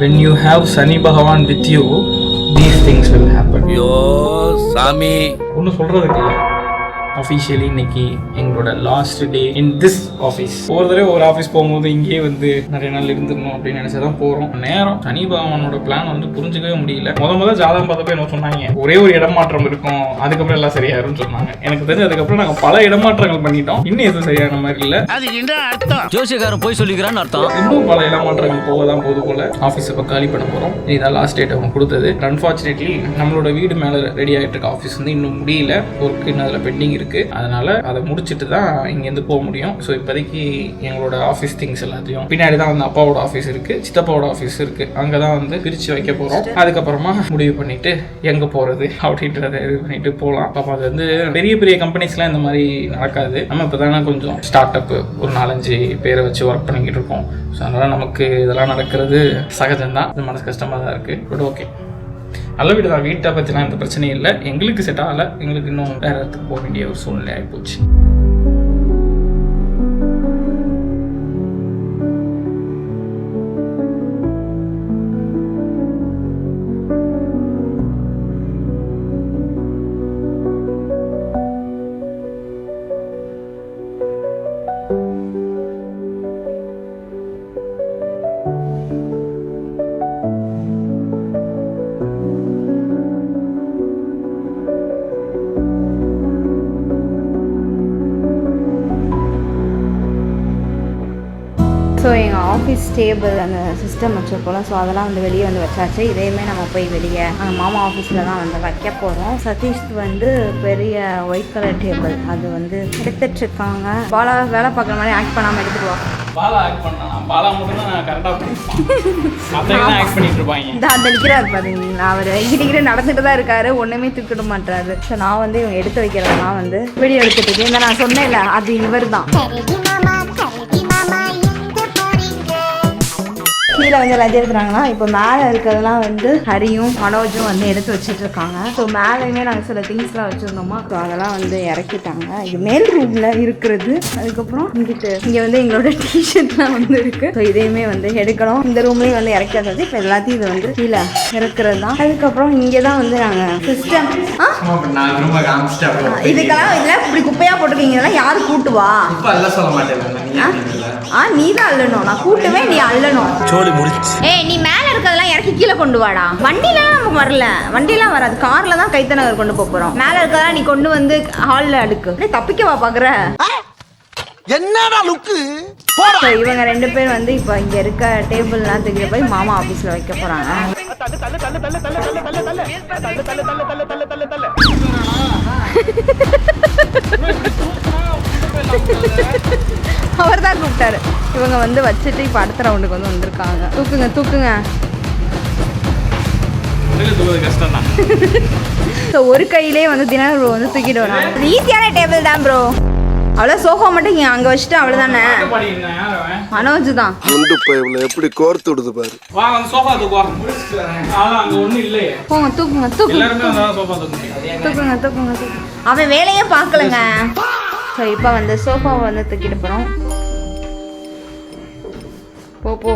When you have Sani Bhagavan with you, these things will happen. Yo, Sami. ஒன்றும் சொல்கிறதுக்கு இல்லை. Officially இன்னைக்கு எங்களோட last day in this office. ஒரு தடவை ஒரு ஆஃபீஸ் போகும்போது இங்கேயே வந்து நிறைய நாள் இருந்துடணும் அப்படின்னு நினச்சி தான் போகிறோம். நேரம் சனி பகவானோட பிளான் வந்து புரிஞ்சுக்கவே முடியல. முதல் ஜாதகம் பார்த்தப்ப என்ன சொன்னாங்க, ஒரே ஒரு இடமாற்றம் இருக்கும், அதுக்கப்புறம் எல்லாம் சரியாயிரும்னு சொன்னாங்க. எனக்கு தெரிஞ்சு அதுக்கப்புறம் நாங்கள் பல இடமாற்றங்கள் பண்ணிட்டோம். இன்னும் எதுவும் சரியான மாதிரி இல்லை. ஜோசியக்காரன் போய் சொல்லிக்கிறான்னு அர்த்தம். இன்னும் பல இடமாற்றங்கள் போக தான் போது போல. ஆஃபீஸ் இப்போ காலி பண்ண போகிறோம். இதுதான் லாஸ்ட் டேட் அவங்க கொடுத்தது. அன்ஃபார்ச்சுனேட்லி நம்மளோட வீடு மேலே ரெடி ஆகிட்டு இருக்க ஆஃபீஸ் வந்து இன்னும் முடியல. ஒர்க் இன்னும் அதில் பெண்டிங் இருக்கு. அதனால அதை முடிச்சுட்டு தான் இங்கேருந்து போக முடியும். ஸோ இப்போதைக்கு எங்களோட ஆஃபீஸ் திங்ஸ் எல்லாத்தையும் பின்னாடி தான் வந்து அப்பாவோட ஆஃபீஸ் இருக்கு, சித்தப்பாவோட ஆஃபீஸ் இருக்கு, அங்கே தான் வந்து பிரித்து வைக்க போகிறோம். அதுக்கப்புறமா முடிவு பண்ணிட்டு எங்கே போகிறது அப்படின்றத இது பண்ணிட்டு போகலாம். அப்போ அது வந்து பெரிய பெரிய கம்பெனிஸ்லாம் இந்த மாதிரி நடக்காது. நம்ம இப்போ தானே கொஞ்சம் ஸ்டார்ட் அப் ஒரு 4-5 பேரை வச்சு ஒர்க் பண்ணிக்கிட்டு இருக்கோம். ஸோ அதனால் நமக்கு இதெல்லாம் நடக்கிறது சகஜம்தான். இது மனசு கஷ்டமாக தான் இருக்குது. பட் ஓகே, நல்ல வீடு தான். வீட்டை பற்றிலாம் எந்த பிரச்சனையும் இல்லை. எங்களுக்கு செட் ஆகலை. எங்களுக்கு இன்னும் வேறு இடத்துக்கு போக வேண்டிய ஒரு சூழ்நிலை ஆகிப்போச்சு. ஸோ எங்கள் ஆஃபீஸ் டேபிள் அந்த சிஸ்டம் வச்சுருக்கோம். ஸோ அதெல்லாம் வந்து வெளியே வந்து வச்சாச்சு. இதையுமே நம்ம போய் வெளியே மாமா ஆஃபீஸில் தான் வந்து வைக்க போகிறோம். சதீஷ் வந்து பெரிய ஒயிட் கலர் டேபிள் அது வந்து எடுத்துட்ருக்காங்க. பாலா வேலை பார்க்குற மாதிரி ஆக்ட் பண்ணாமல் எடுத்துருவாங்க. பாலா ஆக்ட் பண்ணலாம். பாலா மட்டும் தான் கரெக்டாக பண்ணிருப்பான். ஆக்ட் பண்ணிட்டு இருப்பாங்க. இந்த அந்த நிற்கிறாரு பாருங்களா, அவர் இங்கிட்ட நடந்துட்டு தான் இருக்காரு, ஒன்றுமே தூக்கிட மாட்டாரு. ஸோ நான் வந்து இவங்க எடுத்து வைக்கிறதெல்லாம் வந்து வீடியோ எடுத்துட்டு இந்த நான் சொன்னேன்ல அது இவர் தான். கீழே வந்து எல்லாத்தையும் எடுத்துறாங்கன்னா இப்போ மேலே இருக்கிறதெல்லாம் வந்து ஹரியும் மனோஜும் வந்து எடுத்து வச்சுட்டு இருக்காங்க. ஸோ மேலேயுமே நாங்கள் சில திங்ஸ்லாம் வச்சுருந்தோமா, ஸோ அதெல்லாம் வந்து இறக்கிட்டாங்க. இது மேல் ரூமில் இருக்கிறது. அதுக்கப்புறம் இங்கே வந்து எங்களோட டிஷர்ட்லாம் வந்து இருக்குது. ஸோ இதையுமே வந்து எடுக்கணும். இந்த ரூம்லேயும் வந்து இறக்கிறது. இப்போ எல்லாத்தையும் இது வந்து கீழே இறக்குறது தான். அதுக்கப்புறம் இங்கே தான் வந்து நாங்கள் சிஸ்டம் இதுக்கெல்லாம் இதில் இப்படி குப்பையாக போட்டிருக்கீங்க. இதெல்லாம் யார் கூட்டுவா? சொல்ல மாட்டேன். நீ தான் அள்ளணும். நான் கூட்டுவேன், நீ அள்ளணும். ஏய், நீ மேல இருக்கிறதெல்லாம் இறக்கி கீழே கொண்டு வாடா. வண்டிலாம் நமக்கு வரல, வண்டிலாம் வராது. கார்ல தான் கைத்தநகர் கொண்டு போறோம். மேல இருக்கிறதெல்லாம் நீ கொண்டு வந்து ஹால்ல அடுக்கு. தப்பிக்கவா பாக்குற? என்னடா லுக்கு? இவங்க 2 பேர் வந்து இப்போ இங்க இருக்க டேபிள்லாம் தூக்கி போய் மாமா ஆபீஸ்ல வைக்க போறாங்க. அவர் தான் கூப்பிட்டாரு. இவங்க வந்து வச்சுட்டு இப்போ அடுத்த ரவுண்டுக்கு வந்து வந்திருக்காங்க. தூக்குங்க தூக்குங்க. கஷ்டம் தான். ஸோ ஒரு கையிலே வந்து தினம் ப்ரோ வந்து தூக்கிட்டு வராங்க. ஈஸியான டேபிள் தான் ப்ரோ. அவ்வளோ சோஃபா மட்டும் இங்கே அங்கே வச்சுட்டு அவ்வளோதானே. மனோஜ் தான் எப்படி கோர்த்து விடுது பாரு. போங்க தூக்குங்க தூக்குங்க தூக்குங்க தூக்குங்க. அவன் வேலையே பார்க்கலங்க. ஸோ இப்போ வந்து சோஃபாவை வந்து தூக்கிட்டு போகிறோம். போ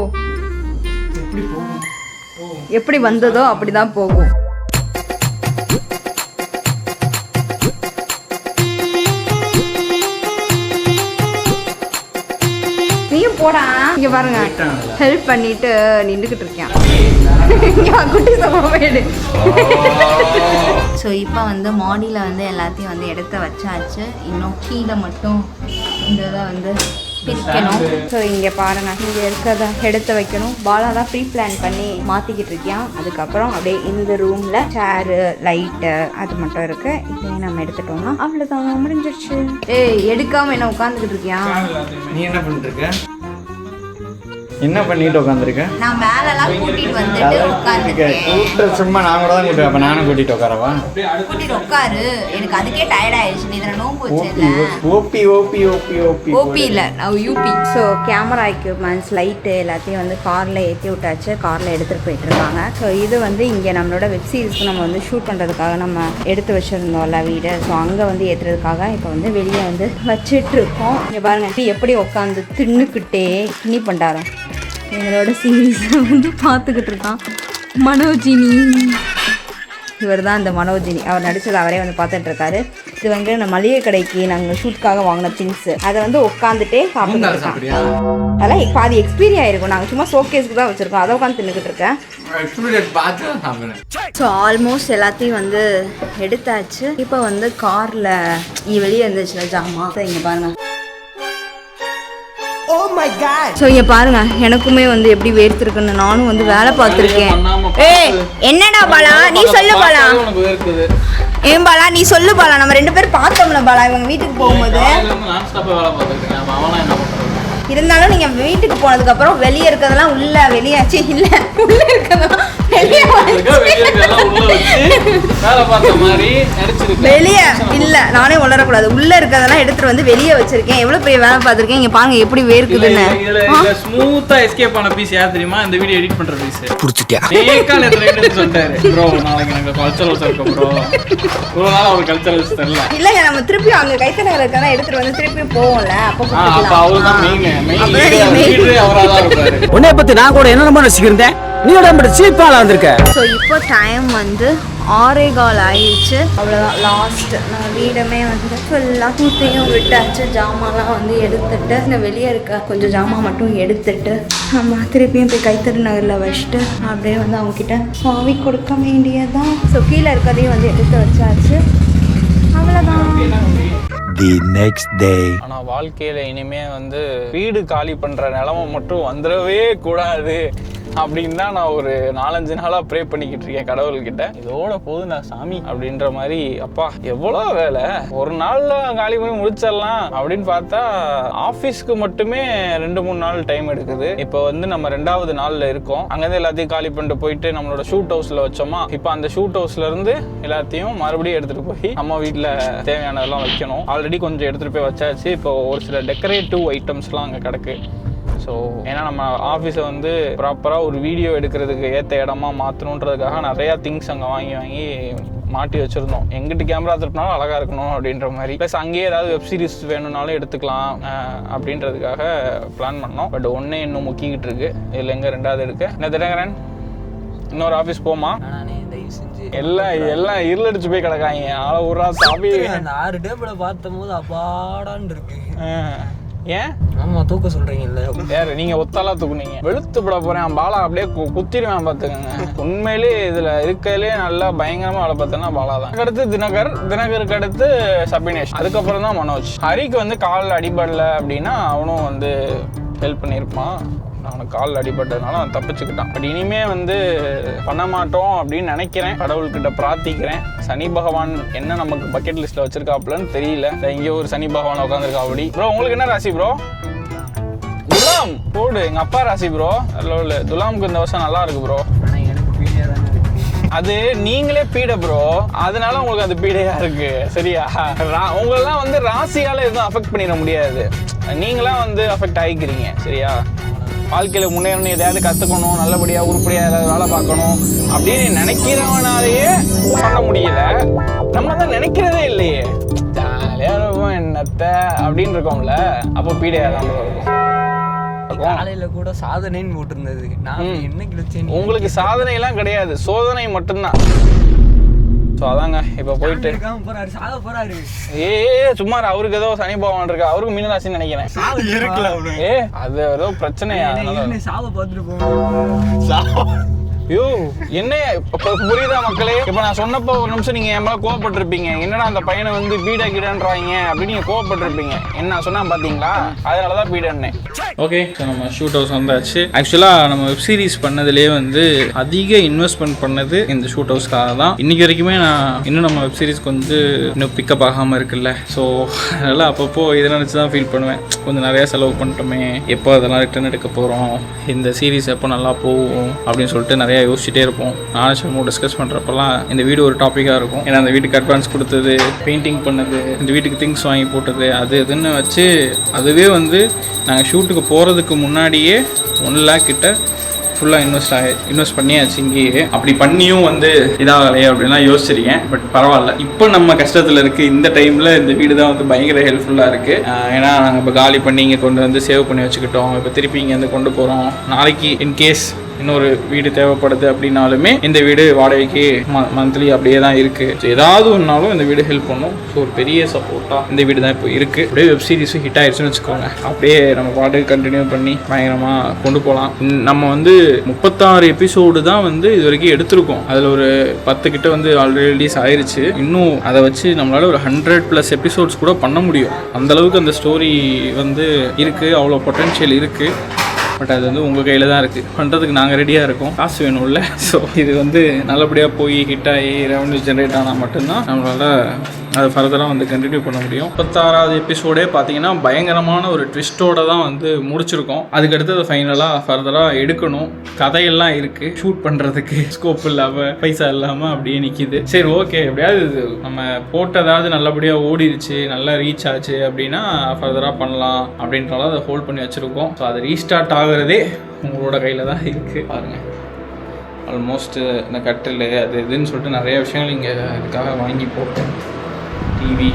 எப்படி வந்ததோ அப்படிதான் போகும். நீயும் போடா. இங்க பாருங்க, ஹெல்ப் பண்ணிட்டு நின்றுக்கிட்டு இருக்கேன். குட்டி சோஃபாவேடு. ஸோ இப்போ வந்து மாடியில் வந்து எல்லாத்தையும் வந்து எடுத்து வச்சாச்சு. இன்னும் கீழே மட்டும் இந்த இதை வந்து பிரிக்கணும். ஸோ இங்கே பாருங்கள், இங்கே இருக்கிறத எடுத்து வைக்கணும். பாலா தான் ப்ரீ பிளான் பண்ணி மாற்றிக்கிட்டு இருக்கியான். அதுக்கப்புறம் அப்படியே இந்த ரூமில் சேரு லைட்டு அது மட்டும் இருக்குது. இதையும் நம்ம எடுத்துட்டோம்னா அவ்வளோதான், முடிஞ்சிருச்சு. ஏய், எடுக்காமல் என்ன உட்காந்துக்கிட்டு இருக்கியா? நீ என்ன பண்ணிட்டு இருக்க? என்ன பண்ணிட்டு உட்காந்துருக்க? நான் மேலெல்லாம் கூட்டிட்டு வந்துட்டு உட்காந்துருக்கேன். சும்மா நான் கூட தான் கூட்டு. அப்ப நானும் கூட்டிட்டு உட்காரவா? கூட்டிட்டு உட்காரு. எனக்கு அதுக்கே டயர்ட் ஆயிடுச்சு. நீ இதில் நோம்பு வச்சல. OP OP OP OP OP இல்லை, நான் UP. So camera equipments light எல்லாத்தையும் வந்து காரில் ஏற்றி விட்டாச்சு. காரில் எடுத்துகிட்டு போயிட்டு இருக்காங்க. ஸோ இது வந்து இங்கே நம்மளோட வெப் சீரிஸ்க்கு நம்ம வந்து ஷூட் பண்ணுறதுக்காக நம்ம எடுத்து வச்சுருந்தோம்ல வீடு. ஸோ அங்கே வந்து ஏற்றுறதுக்காக இப்போ வந்து வெளியே வந்து வச்சிட்டு இருக்கோம். இங்கே பாருங்க எப்படி உட்காந்து தின்னுக்கிட்டே தின்னி பண்டாரம். எங்களோட சீரீஸை வந்து பார்த்துக்கிட்டு இருக்கான் மனோஜினி. இவர் தான் இந்த மனோஜினி. அவர் நடித்தது அவரே வந்து பார்த்துட்டு இருக்காரு. இது வந்து நம்ம மளிகை கடைக்கு நாங்கள் ஷூட்காக வாங்கின திங்ஸ். அதை வந்து உட்காந்துட்டே சாப்பிட்டு அதெல்லாம் பாதி எக்ஸ்பீரி ஆயிருக்கும். நாங்கள் சும்மா ஷோகேஸ்க்கு தான் வச்சுருக்கோம். அதை உட்காந்து தின்னுக்கிட்டு இருக்கேன். ஸோ ஆல்மோஸ்ட் எல்லாத்தையும் வந்து எடுத்தாச்சு. இப்போ வந்து காரில் இங்கே வெளியே இருந்துச்சுல ஜாமா, இங்கே பாருங்க. ஸோ இங்கே பாருங்க, எனக்குமே வந்து எப்படி வேர்த்திருக்குன்னு. நானும் வந்து வேலை பார்த்துருக்கேன். என்னடா பாலா நீ சொல்லு பாலா, ஏன் பாலா நீ சொல்லு பாலா. நம்ம 2 பேரும் பார்த்தோம்ல பாலா இவங்க வீட்டுக்கு போகும்போது. இருந்தாலும் நீங்க வீட்டுக்கு போனதுக்கு அப்புறம் வெளியே இருக்கிறதெல்லாம் உள்ள வெளியாச்சு இல்ல, உள்ள இருக்கிறதெல்லாம் வெளியே இல்ல. நானே உளரக்கூடாது. உள்ள இருக்கிறதெல்லாம் எடுத்துட்டு வந்து வெளியே வச்சிருக்கேன். எவ்வளவு பெரிய வேலை பார்த்திருக்கேன். இங்க பாருங்க எப்படி வேர்க்குதுன்னு. ஸ்மூத்தா எஸ்கேப் ஆன பீஸ் யார் தெரியுமா? இந்த வீடியோ எடிட் பண்ற பீஸ் புடிச்சிட்டியா? ஏகால எதுல சொல்றாரு ப்ரோ நாளைக்கு எனக்கு கல்ச்சரல்ஸ் இருக்கு ப்ரோ. ஒரு நாள் ஒரு கல்ச்சரல்ஸ் தெரியல. இல்லங்க நம்ம திருப்பி அங்க கைத்தனல இருக்கறத எடுத்துட்டு வந்து திருப்பி போவோம்ல. அப்ப அவர்தான் மெயின் லீடர் அவராதான் இருப்பாரு. உன்னை பத்தி நான் கூட என்ன ரசிக்கிறேன். நீ உடம்பு சீப்பால வந்திருக்க. ஸோ இப்போ டைம் வந்து 6:15 ஆயிடுச்சு. அவ்வளோதான் லாஸ்ட். நான் வீடமே வந்து ஃபுல்லாக தூத்தையும் விட்டாச்சு. ஜாமான்லாம் வந்து எடுத்துட்டு இந்த வெளியே இருக்க கொஞ்சம் ஜாமான் மட்டும் எடுத்துட்டு நம்ம திருப்பியும் போய் கைத்தறி நகரில் வச்சுட்டு அப்படியே வந்து அவங்கக்கிட்ட சாவி கொடுக்க வேண்டியதான். ஸோ கீழே இருக்கிறதையும் வந்து எடுத்து வச்சாச்சு. அவ்வளோதான். The next day. ஆனா வாழ்க்கையில இனிமே வந்து வீடு காலி பண்ற நிலைமை மட்டும் வந்துடவே கூடாது அப்படின்னு தான் நான் ஒரு 4-5 நாளா ப்ரே பண்ணிக்கிட்டு இருக்கேன் கடவுள்கிட்ட. இதோட போதும் நான் சாமி அப்படின்ற மாதிரி. அப்பா எவ்வளோ வேலை, ஒரு நாள்ல காலி பண்ணி முடிச்சிடலாம் அப்படின்னு பார்த்தா ஆஃபீஸ்க்கு மட்டுமே 2-3 நாள் டைம் எடுக்குது. இப்போ வந்து நம்ம 2வது நாள்ல இருக்கோம். அங்கேருந்து எல்லாத்தையும் காலி பண்ணிட்டு போயிட்டு நம்மளோட ஷூட் ஹவுஸ்ல வச்சோமா, இப்போ அந்த ஷூட் ஹவுஸ்ல இருந்து எல்லாத்தையும் மறுபடியும் எடுத்துட்டு போய் நம்ம வீட்டில் தேவையானதெல்லாம் வைக்கணும். ஆல்ரெடி கொஞ்சம் எடுத்துட்டு போய் வச்சாச்சு. இப்போ ஒரு சில டெக்கரேட்டிவ் ஐட்டம்ஸ்லாம் அங்கே கிடக்கு. ஸோ ஏன்னா நம்ம ஆஃபீஸை வந்து ப்ராப்பராக ஒரு வீடியோ எடுக்கிறதுக்கு ஏற்ற இடமா மாற்றணுன்றதுக்காக நிறையா திங்ஸ் அங்கே வாங்கி மாட்டி வச்சுருந்தோம். எங்கிட்ட கேமரா திருப்பினாலும் அழகாக இருக்கணும் அப்படின்ற மாதிரி. ப்ளஸ் அங்கேயே ஏதாவது வெப் சீரிஸ் வேணும்னாலும் எடுத்துக்கலாம் அப்படின்றதுக்காக பிளான் பண்ணோம். பட் ஒன்றே இன்னும் முக்கிக்கிட்டு இருக்கு. இதில் எங்கே 2வது இருக்கு. என்ன தினகரன் இன்னொரு ஆஃபீஸ் போமா? எல்லாம் இருளடிச்சு போய் கிடக்காங்க. ஆள ஊரா சாமி. 6 டேபிள பார்த்தும் போது அப்பாடான்னு இருக்கு. ஏன் ஆமா தூக்க சொல்றீங்கல்ல? யாரு நீங்க ஒத்தாலா தூக்குனீங்க? வெளுத்து விட போறேன் பாலா. அப்படியே குத்திடுவேன் பாத்துக்கோங்க. உண்மையிலேயே இதுல இருக்கலே நல்லா பயங்கரமா வேலை பார்த்தேன்னா பாலா தான். அடுத்து தினகருக்கு அடுத்து சபினேஷ், அதுக்கப்புறம் தான் மனோஜ். ஹரிக்கு வந்து காலில் அடிபடல அப்படின்னா அவனும் வந்து ஹெல்ப் பண்ணியிருப்பான். அவனுக்கு காலில் அடிபட்டதுனால அவன் தப்பிச்சுக்கிட்டான். பட் இனிமே வந்து பண்ண மாட்டோம் அப்படின்னு நினைக்கிறேன். கடவுள்கிட்ட பிரார்த்திக்கிறேன். சனி பகவான் என்ன நமக்கு பக்கெட் லிஸ்ட்ல வச்சிருக்காப்லன்னு தெரியல. இங்கே ஒரு சனி பகவான் உட்காந்துருக்கா அப்படி. ப்ரோ உங்களுக்கு என்ன ராசி ப்ரோ? துலாம் போடு. எங்க அப்பா ராசி ப்ரோ. அல்ல துலாமுக்கு இந்த வருஷம் நல்லா இருக்கு ப்ரோ. அது நீங்களே பீடை ப்ரோ, அதனால உங்களுக்கு அது பீடையா இருக்கு. சரியா? உங்களெல்லாம் வந்து ராசியால எதுவும் அஃபெக்ட் பண்ணிட முடியாது. நீங்களாம் வந்து அஃபெக்ட் ஆகிக்கிறீங்க. சரியா? வாழ்க்கையில் முன்னேறணும், எதையாவது கற்றுக்கணும், நல்லபடியாக உருப்படியாக ஏதாவது வேலை பார்க்கணும் அப்படின்னு நினைக்கிறவனாலேயே பண்ண முடியல. நம்ம தான் நினைக்கிறதே இல்லையே. ஜாலியாக இருக்கும் என்னத்தை அப்படின்னு இருக்கோம்ல. அப்போ பீடையாக தான் இருக்கும். காலையில கூட சாதனைன்னு போட்டிருந்தது. நான் என்ன கிடைச்சேன்? உங்களுக்கு சாதனை எல்லாம் கிடையாது, சோதனை மட்டும்தான். ஸோ அதாங்க இப்போ போயிட்டு சும்மா அவருக்கு ஏதோ சனி பகவான் இருக்கா, அவருக்கு மீனராசின்னு நினைக்கிறேன். அது ஏதோ பிரச்சனையா? சாவை பார்த்துட்டு போவோம். ஐயோ என்ன புரியுதா மக்களே? இப்போ நான் சொன்னப்போ ஒரு நிமிஷம் நீங்க என் மேல கோவப்பட்டிருப்பீங்க. என்னடா அந்த பையனை வந்து பீடா கீடான்றாங்க அப்படின்னு நீங்க கோவப்பட்டிருப்பீங்க. என்ன சொன்னா பாத்தீங்களா? அதனாலதான் பீடன்னு. ஓகே, நம்ம ஷூட் ஹவுஸ் வந்தாச்சு. ஆக்சுவலாக நம்ம வெப் சீரிஸ் பண்ணதுலேயே வந்து அதிக இன்வெஸ்ட்மெண்ட் பண்ணது இந்த ஷூட் ஹவுஸ்க்காக தான். இன்னைக்கு வரைக்குமே நான் இன்னும் நம்ம வெப் சீரிஸ்க்கு வந்து இன்னும் பிக்கப் ஆகாமல் இருக்குல்ல. ஸோ அதனால் அப்பப்போ இதை நினச்சி தான் ஃபீல் பண்ணுவேன். கொஞ்சம் நிறையா செலவு பண்ணிட்டோமே, எப்போ அதெல்லாம் ரிட்டர்ன் எடுக்க போகிறோம், இந்த சீரிஸ் எப்போ நல்லா போகும் அப்படின்னு சொல்லிட்டு நிறையா யோசிச்சுட்டே இருப்போம். நானும் சிவமும் டிஸ்கஸ் பண்ணுறப்பெல்லாம் இந்த வீடு ஒரு டாப்பிக்காக இருக்கும். ஏன்னா அந்த வீட்டுக்கு அட்வான்ஸ் கொடுத்தது, பெயிண்டிங் பண்ணது, இந்த வீட்டுக்கு திங்ஸ் வாங்கி போட்டது, அது இதுன்னு வச்சு அதுவே வந்து நாங்கள் ஷூட்டுக்கு போகிறதுக்கு முன்னாடியே 1 lakh கிட்ட ஃபுல்லாக இன்வெஸ்ட் பண்ணியாச்சு இங்கேயே. அப்படி பண்ணியும் வந்து இதாகலையே அப்படின்லாம் யோசிச்சிருக்கேன். பட் பரவாயில்ல, இப்போ நம்ம கஷ்டத்தில் இருக்குது. இந்த டைமில் இந்த வீடு தான் வந்து பயங்கர ஹெல்ப்ஃபுல்லாக இருக்குது. ஏன்னா நாங்கள் இப்போ காலி பண்ணி இங்கே கொண்டு வந்து சேவ் பண்ணி வச்சுக்கிட்டோம். இப்போ திருப்பி இங்கேருந்து கொண்டு போகிறோம். நாளைக்கு இன்கேஸ் இன்னொரு வீடு தேவைப்படுது அப்படின்னாலுமே இந்த வீடு வாடகைக்கு மந்த்லி அப்படியே தான் இருக்குது. ஸோ ஏதாவது ஒன்றாலும் இந்த வீடு ஹெல்ப் பண்ணும். ஸோ ஒரு பெரிய சப்போர்ட்டாக இந்த வீடு தான் இப்போ இருக்குது. அப்படியே வெப் சீரிஸும் ஹிட் ஆயிடுச்சுன்னு வச்சுக்கோங்க. அப்படியே நம்ம பாட்டுக்கு கண்டினியூ பண்ணி பயங்கரமாக கொண்டு போகலாம். நம்ம வந்து 36 எபிசோடு தான் வந்து இது வரைக்கும் எடுத்திருக்கோம். அதில் ஒரு 10 கிட்ட வந்து ஆல்ரெடி ரிலீஸ் ஆயிடுச்சு. இன்னும் அதை வச்சு நம்மளால ஒரு 100+ எபிசோட்ஸ் கூட பண்ண முடியும். அந்தளவுக்கு அந்த ஸ்டோரி வந்து இருக்குது, அவ்வளோ பொட்டன்ஷியல் இருக்குது. பட் அது வந்து உங்கள் கையில் தான் இருக்குது. பண்ணுறதுக்கு நாங்கள் ரெடியாக இருக்கோம். காசு வேணும்ல. ஸோ இது வந்து நல்லபடியாக போய் ஹிட் ஆகி ரெவன்யூ ஜென்ரேட் ஆனால் மட்டும்தான் நம்மளால் அது ஃபர்தராக வந்து கண்டினியூ பண்ண முடியும். 36வது எபிசோடே பார்த்தீங்கன்னா பயங்கரமான ஒரு ட்விஸ்ட்டோடு தான் வந்து முடிச்சிருக்கோம். அதுக்கடுத்து அதை ஃபைனலாக ஃபர்தராக எடுக்கணும். கதையெல்லாம் இருக்குது, ஷூட் பண்ணுறதுக்கு ஸ்கோப் இல்லாமல் பைசா இல்லாமல் அப்படியே நிற்கிது. சரி ஓகே, எப்படியாவது நம்ம போட்டதாவது நல்லபடியாக ஓடிடுச்சு, நல்லா ரீச் ஆச்சு அப்படின்னா ஃபர்தராக பண்ணலாம் அப்படின்றத அதை ஹோல்ட் பண்ணி வச்சுருக்கோம். ஸோ அது ரீஸ்டார்ட் ஆகுறதே உங்களோட கையில் தான் இருக்குது. பாருங்கள், ஆல்மோஸ்ட் இந்த கட்டில் அது இதுன்னு சொல்லிட்டு நிறைய விஷயங்கள் இங்கே இதுக்காக வாங்கி போட்டேன். டிவி,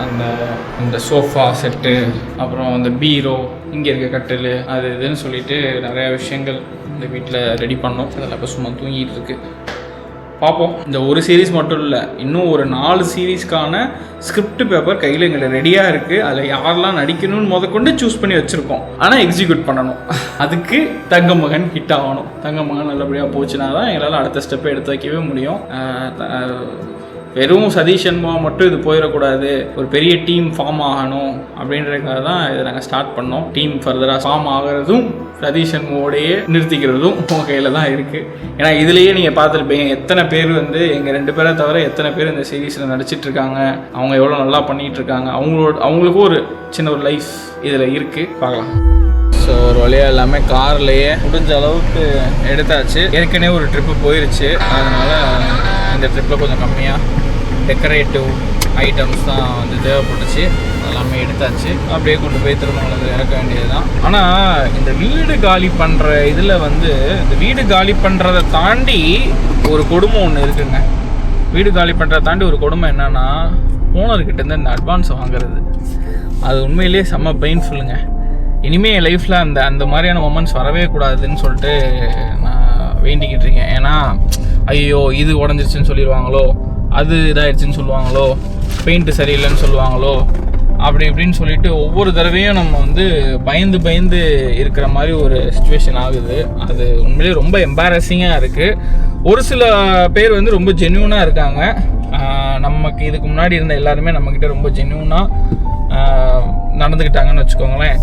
அந்த சோஃபா செட்டு, அப்புறம் அந்த பீரோ, இங்கே இருக்க கட்டில், அது இதுன்னு சொல்லிட்டு நிறையா விஷயங்கள் இந்த வீட்டில் ரெடி பண்ணோம். அதெல்லாம் இப்போ சும்மா தூங்கிட்டு இருக்கு. பார்ப்போம். இந்த ஒரு சீரீஸ் மட்டும் இல்லை, இன்னும் ஒரு 4 சீரீஸ்க்கான ஸ்கிரிப்ட் பேப்பர் கையில் எங்களை ரெடியாக இருக்குது. அதில் யாரெல்லாம் நடிக்கணும்னு முதற்கொண்டு சூஸ் பண்ணி வச்சுருக்கோம். ஆனால் எக்ஸிக்யூட் பண்ணணும். அதுக்கு தங்கமகன் ஹிட் ஆகணும். தங்கமகன் நல்லபடியாக போச்சுன்னா தான் எங்களால் அடுத்த ஸ்டெப்பை எடுத்து வைக்கவே முடியும். வெறும் சதீஷ் சண்முகம் மட்டும் இது போயிடக்கூடாது, ஒரு பெரிய டீம் ஃபார்ம் ஆகணும் அப்படின்றதுக்காக தான் இதை நாங்கள் ஸ்டார்ட் பண்ணோம். டீம் ஃபர்தராக ஃபார்ம் ஆகிறதும் சதீஷ் சண்முகோடையே நிறுத்திக்கிறதும் உங்கள் கையில் தான் இருக்குது. ஏன்னா இதுலேயே நீங்கள் பார்த்துருப்பீங்க எத்தனை பேர் வந்து எங்கள் 2 பேரை தவிர எத்தனை பேர் இந்த சீரீஸில் நடிச்சிட்ருக்காங்க, அவங்க எவ்வளோ நல்லா பண்ணிகிட்ருக்காங்க, அவங்களுக்கும் ஒரு சின்ன ஒரு லைஃப் இதில் இருக்குது. பார்க்கலாம். ஸோ ஒரு வழியாக எல்லாமே கார்லேயே முடிஞ்ச அளவுக்கு எடுத்தாச்சு. ஏற்கனவே ஒரு ட்ரிப்பு போயிருச்சு, அதனால் இந்த ட்ரிப்பில் கொஞ்சம் கம்மியாக டெக்கரேட்டிவ் ஐட்டம்ஸ் தான் வந்து தேவைப்பட்டுச்சு. எல்லாமே எடுத்தாச்சு. அப்படியே கொண்டு போய் திருமணத்தில் இறக்க வேண்டியது தான். ஆனால் இந்த வீடு காலி பண்ணுற இதில் வந்து இந்த வீடு காலி பண்ணுறதை தாண்டி ஒரு கொடுமை ஒன்று இருக்குங்க. வீடு காலி பண்ணுறதை தாண்டி ஒரு கொடுமை என்னென்னா, ஓனர்கிட்டேருந்து இந்த அட்வான்ஸ் வாங்குறது. அது உண்மையிலேயே செம்ம பெயின்ஃபுல்லுங்க. இனிமேல் என் லைஃப்பில் அந்த மாதிரியான மொமெண்ட்ஸ் வரவே கூடாதுன்னு சொல்லிட்டு நான் வேண்டிக்கிட்டு இருக்கேன். ஏன்னா ஐயோ இது உடஞ்சிருச்சுன்னு சொல்லிடுவாங்களோ, அது இதாகிடுச்சின்னு சொல்லுவாங்களோ, பெயிண்ட்டு சரியில்லைன்னு சொல்லுவாங்களோ, அப்படி இப்படின்னு சொல்லிட்டு ஒவ்வொரு தடவையும் நம்ம வந்து பயந்து இருக்கிற மாதிரி ஒரு சிச்சுவேஷன் ஆகுது. அது உண்மையிலேயே ரொம்ப எம்பாரசிங்காக இருக்குது. ஒரு சில பேர் வந்து ரொம்ப ஜென்யூனாக இருக்காங்க. நமக்கு இதுக்கு முன்னாடி இருந்த எல்லாருமே நம்மக்கிட்ட ரொம்ப ஜென்யூனாக நடந்துக்கிட்டாங்கன்னு வச்சுக்கோங்களேன்.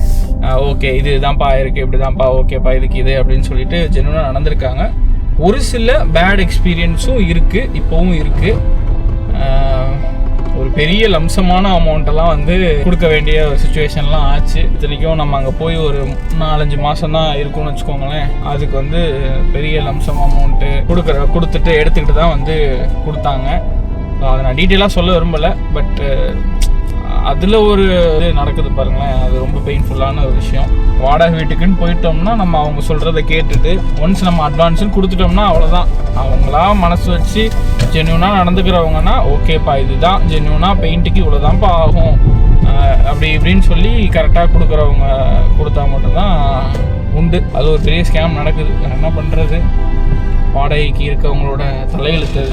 ஓகே இது தான்ப்பா இருக்குது, இப்படி தான்ப்பா, ஓகேப்பா இதுக்கு இது அப்படின்னு சொல்லிட்டு ஜென்யூனாக நடந்திருக்காங்க. ஒரு சில பேட் எக்ஸ்பீரியன்ஸும் இருக்குது, இப்போவும் இருக்குது. ஒரு பெரிய லம்சமான அமௌண்ட்டெல்லாம் வந்து கொடுக்க வேண்டிய ஒரு சுச்சுவேஷன்லாம் ஆச்சு. இத்தனைக்கும் நம்ம அங்கே போய் ஒரு 4-5 மாதம் தான் இருக்கும்னு வச்சுக்கோங்களேன். அதுக்கு வந்து பெரிய லம்சம் அமௌண்ட்டு கொடுத்துட்டு எடுத்துக்கிட்டு தான் வந்து கொடுத்தாங்க. அதை நான் டீட்டெயிலாக சொல்ல விரும்பலை. பட் அதில் ஒரு இது நடக்குது பாருங்களேன், அது ரொம்ப பெயின்ஃபுல்லான ஒரு விஷயம். வாடகை வீட்டுக்குன்னு போயிட்டோம்னா நம்ம அவங்க சொல்கிறத கேட்டுட்டு ஒன்ஸ் நம்ம அட்வான்ஸுன்னு கொடுத்துட்டோம்னா அவ்வளோதான். அவங்களா மனசு வச்சு ஜென்யூனாக நடந்துக்கிறவங்கன்னா ஓகேப்பா இதுதான் ஜென்யூனாக பெயிண்ட்டுக்கு இவ்வளோதான்ப்பா ஆகும் அப்படி இப்படின்னு சொல்லி கரெக்டாக கொடுக்குறவங்க கொடுத்தா மட்டும்தான் உண்டு. அது ஒரு பெரிய ஸ்கேம் நடக்குது. என்ன பண்ணுறது, வாடகைக்கு இருக்கவங்களோட தலையெழுத்து.